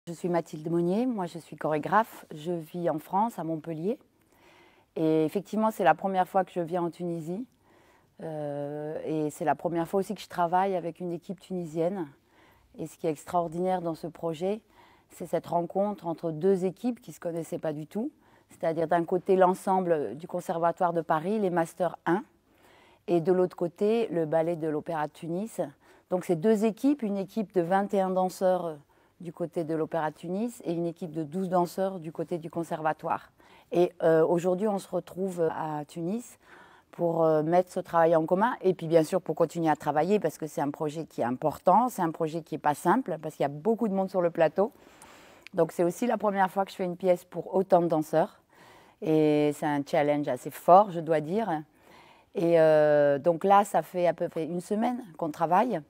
Je suis Mathilde Monnier, moi je suis chorégraphe, je vis en France, à Montpellier. Et effectivement, c'est la première fois que je viens en Tunisie. Et c'est la première fois aussi que je travaille avec une équipe tunisienne. Et ce qui est extraordinaire dans ce projet, c'est cette rencontre entre deux équipes qui ne se connaissaient pas du tout. C'est-à-dire d'un côté l'ensemble du Conservatoire de Paris, les Masters 1, et de l'autre côté le Ballet de l'Opéra de Tunis. Donc c'est deux équipes, une équipe de 21 danseurs du côté de l'Opéra de Tunis et une équipe de 12 danseurs du côté du Conservatoire. Et aujourd'hui, on se retrouve à Tunis pour mettre ce travail en commun et puis bien sûr pour continuer à travailler parce que c'est un projet qui est important, c'est un projet qui n'est pas simple parce qu'il y a beaucoup de monde sur le plateau. Donc c'est aussi la première fois que je fais une pièce pour autant de danseurs et c'est un challenge assez fort, je dois dire. Et donc là, ça fait à peu près une semaine qu'on travaille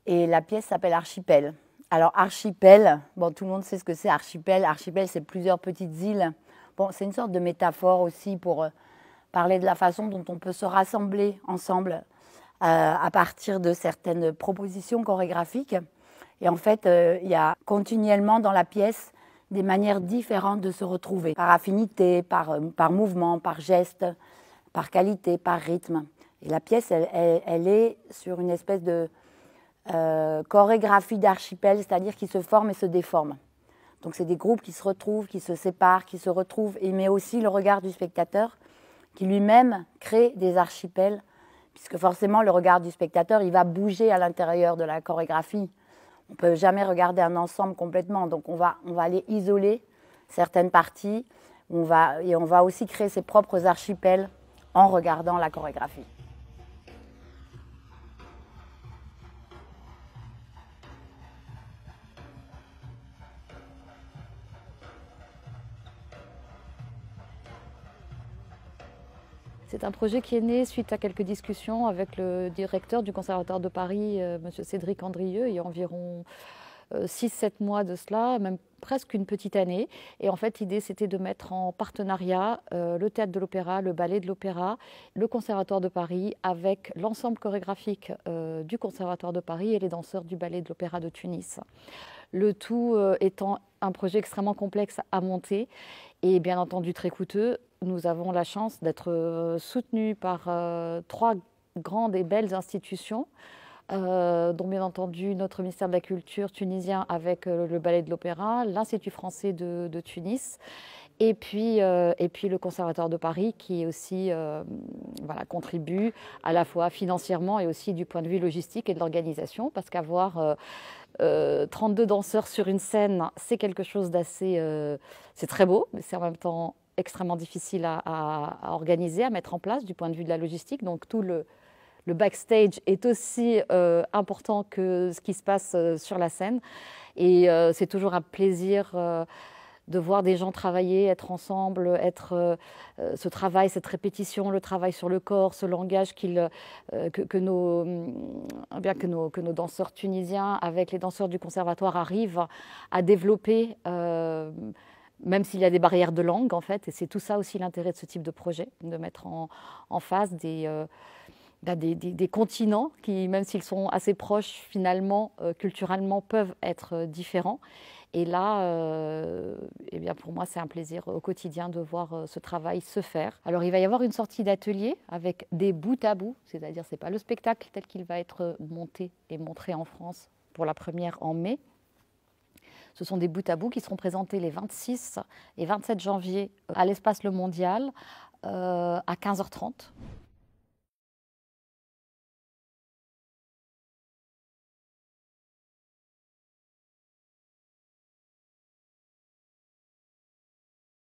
et la pièce s'appelle Archipel. Alors archipel, bon, tout le monde sait ce que c'est archipel. Archipel, c'est plusieurs petites îles. Bon, c'est une sorte de métaphore aussi pour parler de la façon dont on peut se rassembler ensemble à partir de certaines propositions chorégraphiques. Et en fait, il y a continuellement dans la pièce des manières différentes de se retrouver, par affinité, par mouvement, par geste, par qualité, par rythme. Et la pièce, elle est sur une espèce de chorégraphie d'archipel, c'est-à-dire qui se forment et se déforment. Donc c'est des groupes qui se retrouvent, qui se séparent, qui se retrouvent, mais aussi le regard du spectateur qui lui-même crée des archipels, puisque forcément le regard du spectateur, il va bouger à l'intérieur de la chorégraphie. On ne peut jamais regarder un ensemble complètement, donc on va aller isoler certaines parties, on va aussi créer ses propres archipels en regardant la chorégraphie. C'est un projet qui est né suite à quelques discussions avec le directeur du Conservatoire de Paris, M. Cédric Andrieux, il y a environ 6-7 mois de cela, même presque une petite année. Et en fait, l'idée, c'était de mettre en partenariat le Théâtre de l'Opéra, le Ballet de l'Opéra, le Conservatoire de Paris, avec l'ensemble chorégraphique du Conservatoire de Paris et les danseurs du Ballet de l'Opéra de Tunis. Le tout étant un projet extrêmement complexe à monter et bien entendu très coûteux. Nous avons la chance d'être soutenus par 3 grandes et belles institutions, dont bien entendu notre ministère de la Culture tunisien avec le Ballet de l'Opéra, l'Institut français de Tunis, et puis le Conservatoire de Paris qui aussi contribue à la fois financièrement et aussi du point de vue logistique et de l'organisation, parce qu'avoir 32 danseurs sur une scène, c'est quelque chose d'assez... c'est très beau, mais c'est en même temps extrêmement difficile à organiser, à mettre en place du point de vue de la logistique. Donc tout le backstage est aussi important que ce qui se passe sur la scène. Et c'est toujours un plaisir de voir des gens travailler, être ensemble, ce travail, cette répétition, le travail sur le corps, ce langage que nos danseurs tunisiens, avec les danseurs du conservatoire, arrivent à développer, même s'il y a des barrières de langue, en fait. Et c'est tout ça aussi l'intérêt de ce type de projet, de mettre en face des continents qui, même s'ils sont assez proches, finalement, culturellement, peuvent être différents. Et là, pour moi, c'est un plaisir au quotidien de voir ce travail se faire. Alors, il va y avoir une sortie d'atelier avec des bouts à bout, c'est-à-dire ce n'est pas le spectacle tel qu'il va être monté et montré en France pour la première en mai. Ce sont des bouts à bout qui seront présentés les 26 et 27 janvier à l'Espace Le Mondial à 15h30.